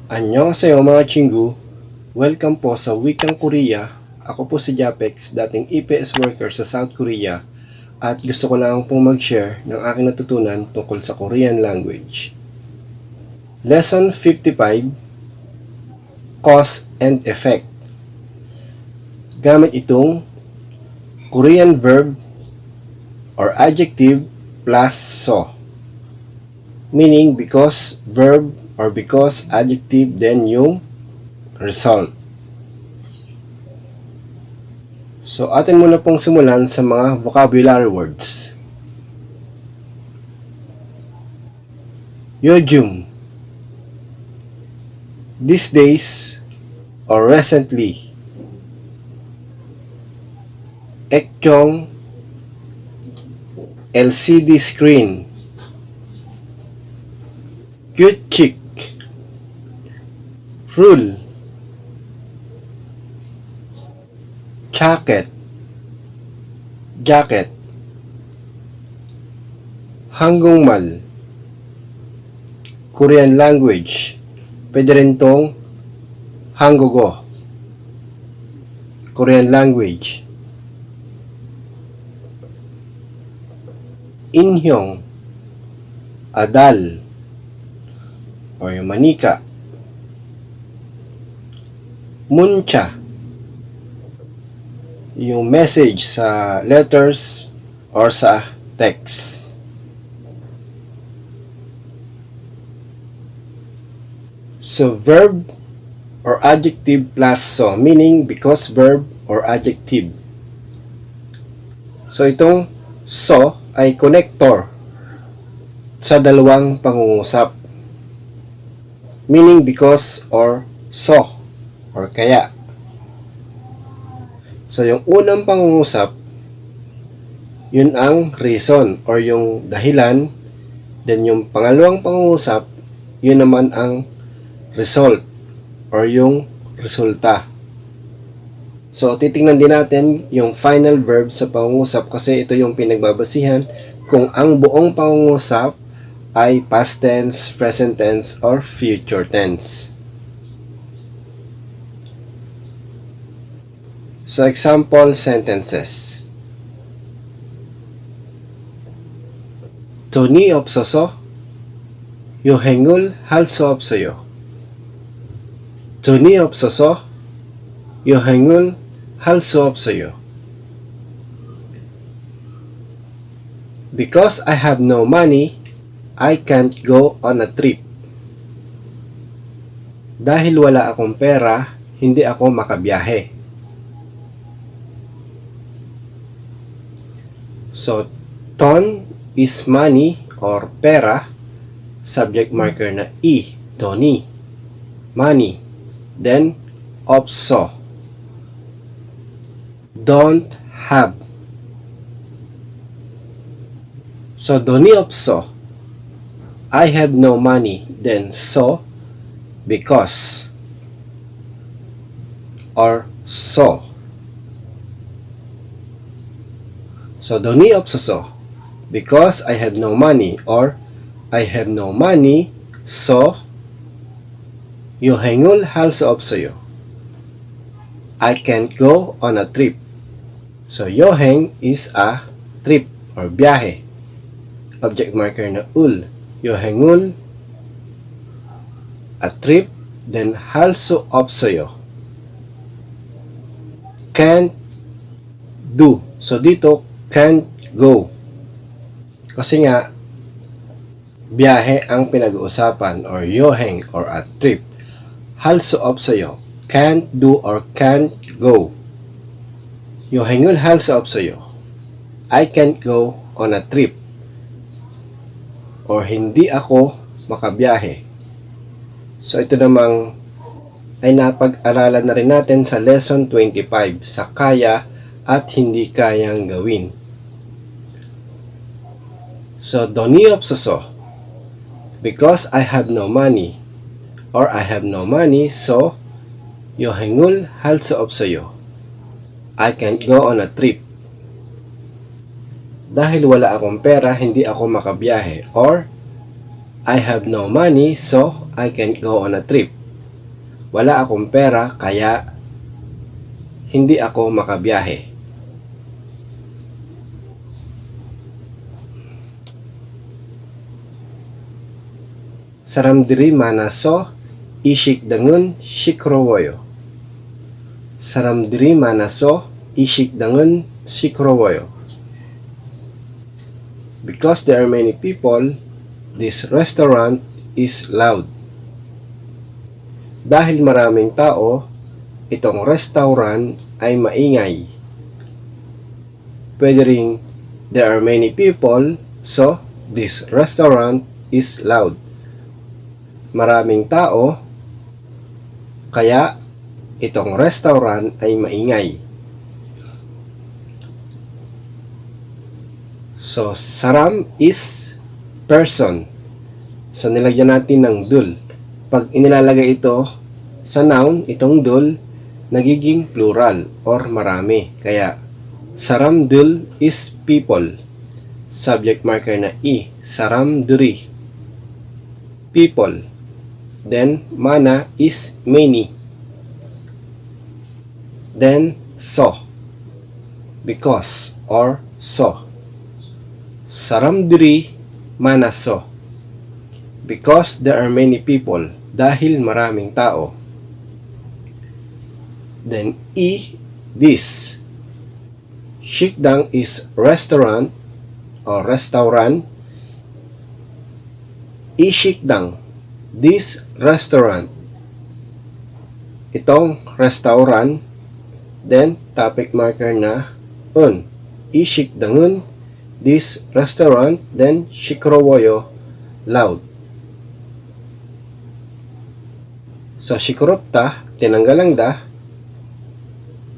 Annyeonghaseyo mga chingu. Welcome po sa Wikang Korea. Ako po si Japex, dating EPS worker sa South Korea, at gusto ko lang pong mag-share ng aking natutunan tungkol sa Korean language. Lesson 55, Cause and Effect. Gamit itong Korean verb or adjective plus so. Meaning because verb or because adjective, then yung result. So, atin muna pong simulan sa mga vocabulary words. Yojum, these days or recently. Ekkyong, LCD screen. Cute chick. Rule. Jacket. Hanggungmal. Korean language. Pwede rin tong Hangugo. Korean language. Inhyong. Adal. O yung manika. Muncha, yung message sa letters or sa text. So, verb or adjective plus so, meaning because verb or adjective. So, itong so ay connector sa dalawang pangungusap. Meaning because or so. Or kaya. So, yung unang pangungusap, yun ang reason or yung dahilan. Then, yung pangalawang pangungusap, yun naman ang result or yung resulta. So, titingnan din natin yung final verb sa pangungusap kasi ito yung pinagbabasihan kung ang buong pangungusap ay past tense, present tense, or future tense. So, example sentences. 돈이 없어서 여행을 할 수 없어요. 돈이 없어서 여행을 할 수 없어요. Because I have no money, I can't go on a trip. Dahil wala akong pera, hindi ako makabiyahe. So, ton is money or pera, subject marker na i, doni, money. Then, opso, don't have. So, doni opso, I have no money. Then, so, because, or so. So, 돈이 없어서, because I have no money, or I have no money, so 여행을 할 수 없어요. I can't go on a trip. So, 여행 is a trip or biyahe. Object marker na ul. 여행을, a trip, then 할 수 없어요. Can't do. So, dito, can't go. Kasi nga, biyahe ang pinag-uusapan or yoheng or a trip. 할 수 없어요. Can't do or can't go. 여행을 할 수 없어요. I can't go on a trip. Or hindi ako makabiyahe. So, ito namang ay napag-aralan na rin natin sa lesson 25 sa kaya at hindi kayang gawin. So, 돈이 없어서, because I have no money, or I have no money, so 여행을 할 수 없어요. I can't go on a trip. Dahil wala akong pera, hindi ako makabiyahe. Or, I have no money, so I can't go on a trip. Wala akong pera kaya hindi ako makabiyahe. 사람들이 많아서 이 식당은 시끄러워요. 사람들이 많아서 이 식당은 시끄러워요. Because there are many people, this restaurant is loud. Dahil maraming tao, itong restaurant ay maingay. Pwede ring, there are many people, so this restaurant is loud. Maraming tao, kaya itong restaurant ay maingay. So, saram is person. So, nilagyan natin ng dul. Pag inilalagay ito sa noun, itong dul, nagiging plural or marami. Kaya, saramdul is people. Subject marker na i. Saramduri. People. Then, mana is many. Then, so. Because or so. Saramduri mana so. Because there are many people. Dahil maraming tao. Then, this. Shikdang is restaurant or restaurant. Shikdang. This restaurant. Itong restaurant. Then, topic marker na un. Shikdangun. This restaurant. Then, 시끄러워요. Loud. So, 시끄럽다. Tinanggal ang da.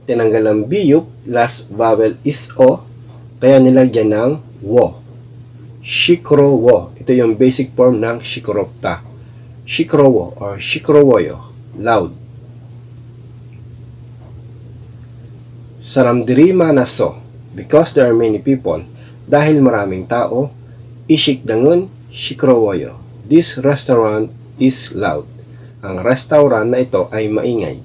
Tinanggal ang biyup. Last vowel is o. Kaya nilagyan ng wo. 시끄러워. Ito yung basic form ng 시끄럽다. 시끄러워 or 시끄러워요. Loud. 사람들이 많아서. Because there are many people. Dahil maraming tao. 이 식당은 시끄러워요. This restaurant is loud. Ang restaurant na ito ay maingay.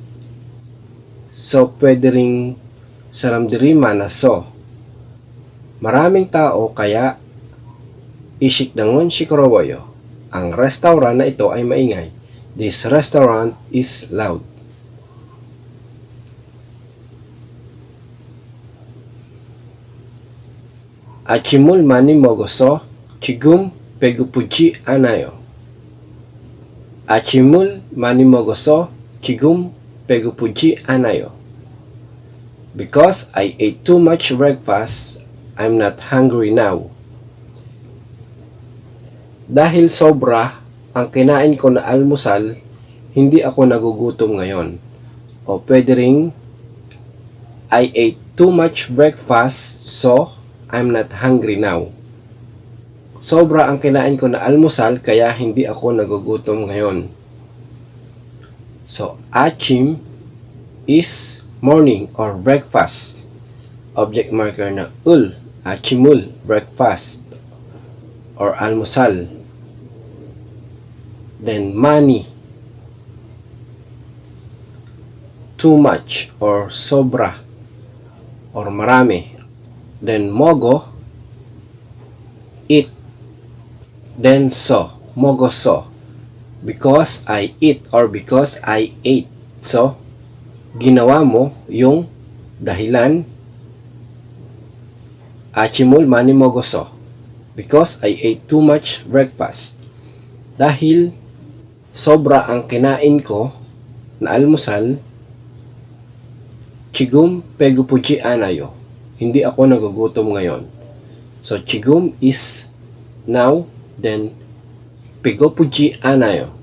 So, pwede ring 사람들이 많아서. Maraming tao kaya 이 식당은 시끄러워요. Ang restaurant na ito ay maingay. This restaurant is loud. 아침을 많이 먹어서 지금 배고프지 않아요. 아침을 많이 먹어서 지금 배고프지 않아요. Because I ate too much breakfast, I'm not hungry now. Dahil sobra ang kinain ko na almusal, hindi ako nagugutom ngayon. O pwede ring, I ate too much breakfast, so I'm not hungry now. Sobra ang kinain ko na almusal, kaya hindi ako nagugutom ngayon. So, achim is morning or breakfast. Object marker na ul, achimul, breakfast or almusal. Then, money, too much or sobra or marami. Then, mogo, eat. Then, so, mogo so. Because I eat or because I ate. So, ginawa mo yung dahilan. Achimul mani mogo so. Because I ate too much breakfast. Dahil sobra ang kinain ko na almusal, chigum 배고프지 않아요. Hindi ako nagugutom ngayon. So, chigum is now, then 배고프지 않아요.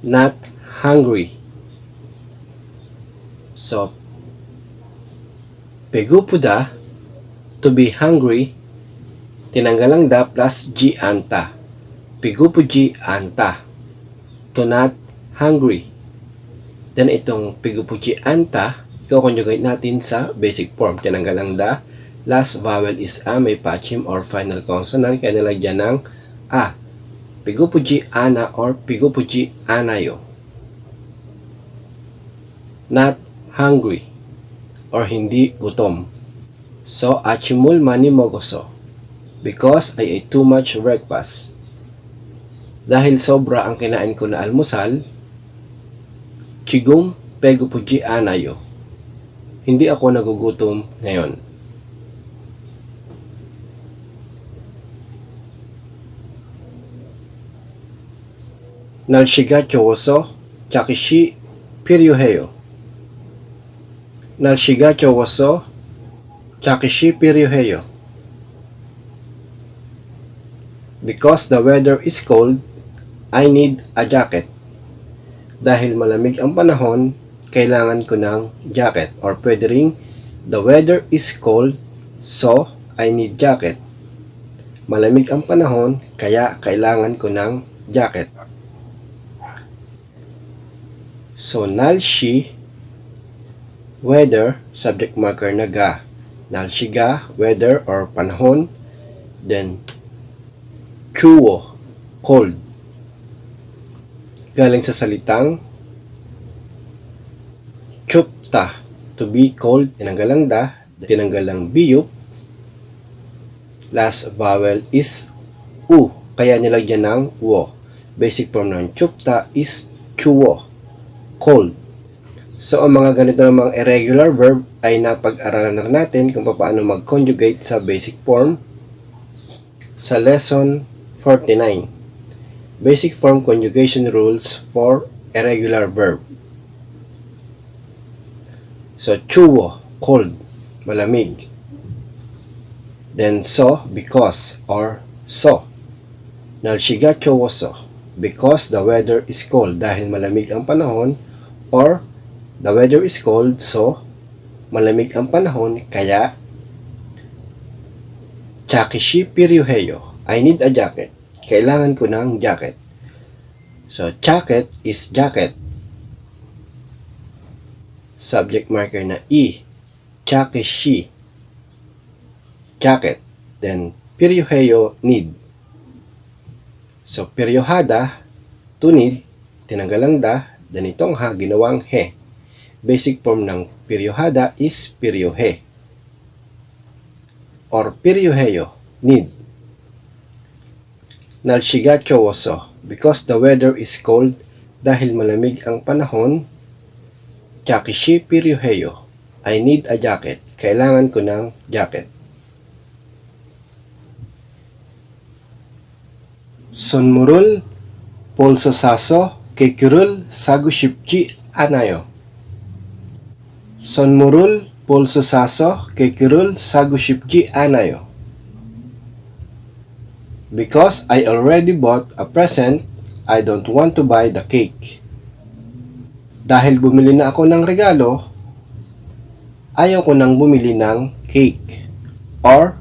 Not hungry. So, 배고프다, to be hungry, tinanggal ang da plus G anta. 배고프지 않다, to not hungry. Then itong 배고프지 않다, i-conjugate natin sa basic form. Tinanggal ang da, last vowel is a, may pachim or final consonant, kaya nilagyan ng a. 배고프지 않아 or 배고프지 않아요. not hungry or hindi gutom. So, achimul mani mogoso because I ate too much breakfast. Dahil sobra ang kinain ko na almusal, chigum 배고프지 않아요. Hindi ako nagugutom ngayon. 날씨가 좋아서 자켓이 필요해요. 날씨가 좋아서 자켓이 필요해요. Because the weather is cold, I need a jacket. Dahil malamig ang panahon, kailangan ko ng jacket. Or pwede ring, the weather is cold, so I need jacket. Malamig ang panahon, kaya kailangan ko ng jacket. So, 날씨, weather, subject marker na ga. 날씨가, weather or panahon. Then, 추워, cold. Galing sa salitang 춥다, to be cold. Tinanggal ang da, tinanggal ang biyup. Last vowel is u, kaya nilagyan ng wo. Basic form ng 춥다 is 추워, cold. So, ang mga ganito namang irregular verb ay napag-aralan na natin kung paano mag-conjugate sa basic form sa lesson 49. Basic form conjugation rules for irregular verb. So, 추워, cold, malamig. Then, so, because, or so. 날씨가 추워서, because the weather is cold, dahil malamig ang panahon, or the weather is cold, so malamig ang panahon, kaya 자켓이 필요해요. I need a jacket. Kailangan ko ng jacket. So, jacket is jacket. Subject marker na i. 자켓이 jacket. Then, 필요해요, need. So, 필요하다, to need, tinanggal ang da, then itong ha, ginawang he. Basic form ng 필요하다 is 필요해. Or 필요해요, need. 날씨가 추워서, because the weather is cold, dahil malamig ang panahon. 자켓이 필요해요. I need a jacket. Kailangan ko ng jacket. 선물을 벌써 사서 케이크를 사고 싶지 않아요. 선물을 벌써 사서 케이크를 사고 싶지 않아요. Because I already bought a present, I don't want to buy the cake. Dahil bumili na ako ng regalo, ayaw ko nang bumili ng cake. Or,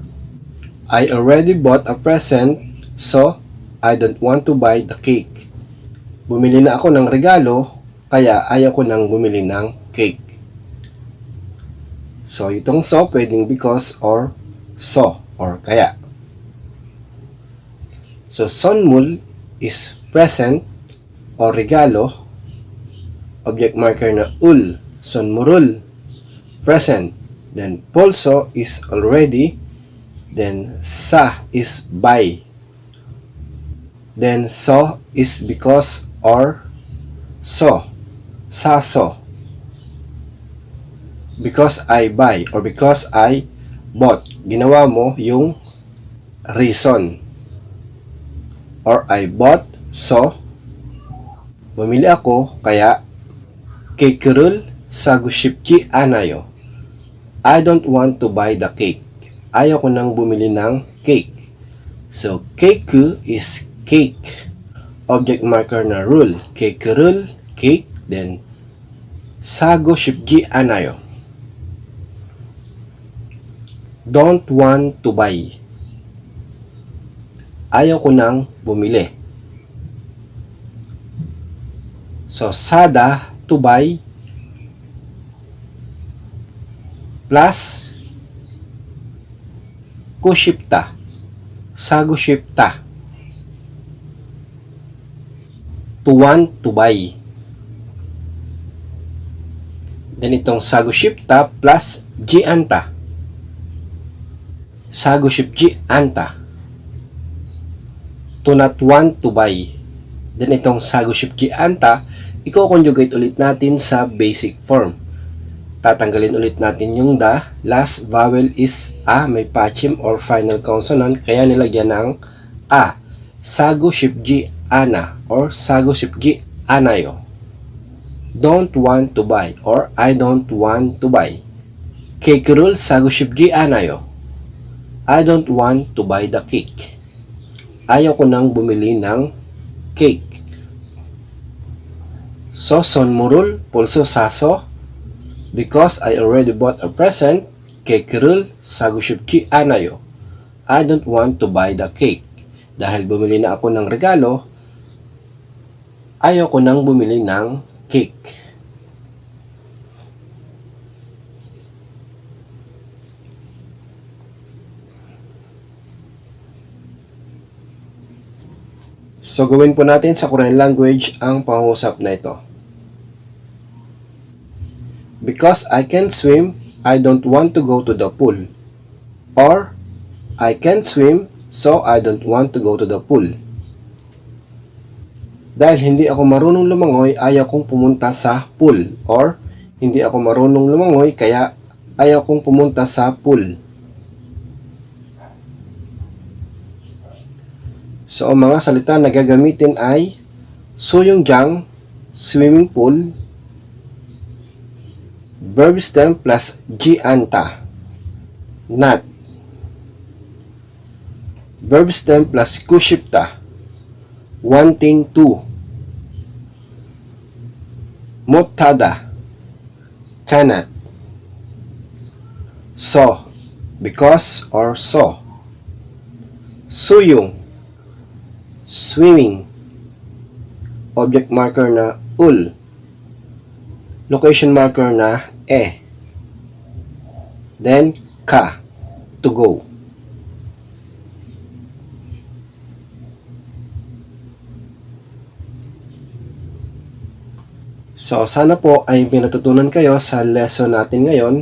I already bought a present, so I don't want to buy the cake. Bumili na ako ng regalo, kaya ayaw ko nang bumili ng cake. So, itong so, pwedeng because or so, or kaya. So, 선물 is present or regalo. Object marker na ul, 선물을, present. Then, 벌써 is already. Then, sa is by. Then, so is because or so. Saso. Because I buy or because I bought. Ginawa mo yung reason. Or I bought, so bumili ako, kaya 케이크를 사고 싶지 않아요. I don't want to buy the cake. Ayaw ko nang bumili ng cake. So, cake is cake. Object marker na rule. 케이크를, cake, then 사고 싶지 않아요. Don't want to buy. Ayaw ko nang bumili. So, sada, to buy, plus kushipta, sago shipta, to want to buy. Then itong sagoshipta plus ji anta. Sagoshipji anta. To not want to buy. Then itong sagoshipji anta, i-conjugate ulit natin sa basic form. Tatanggalin ulit natin yung the. Last vowel is a, may pachim or final consonant, kaya nilagyan ng a. Sagoshipji ana or sagoshipji anayo. Don't want to buy or I don't want to buy. Kekurul sagoshipji anayo. I don't want to buy the cake. Ayaw ko nang bumili ng cake. So sonmurul pulso saso. Because I already bought a present, kekurul sagoshipji anayo. I don't want to buy the cake. Dahil bumili na ako ng regalo, ayaw ko nang bumili ng cake. So, gawin po natin sa Korean language ang pangusap na ito. Because I can't swim, I don't want to go to the pool. Or, I can't swim, so I don't want to go to the pool. Dahil hindi ako marunong lumangoy, ayaw kong pumunta sa pool. Or, hindi ako marunong lumangoy, kaya ayaw kong pumunta sa pool. So, ang mga salita na gagamitin ay 수영장, swimming pool, verb stem plus ji anta, not, verb stem plus kushipta, wanting to, 못하다, cannot, so, because or so, suyong, swimming, object marker na ul, location marker na then ka, to go. So, sana po ay pinatutunan kayo sa lesson natin ngayon.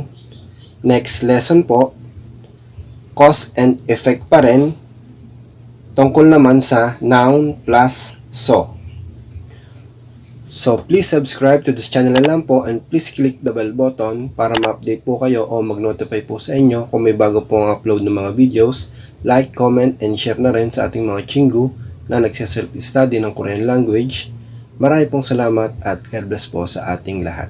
Next lesson po, cause and effect pa rin, tungkol naman sa noun plus so. So, please subscribe to this channel na lang po and please click the bell button para ma-update po kayo o mag-notify po sa inyo kung may bago pong upload ng mga videos. Like, comment, and share na rin sa ating mga chingu na nagsiself-study ng Korean language. Marami pong salamat at God bless po sa ating lahat.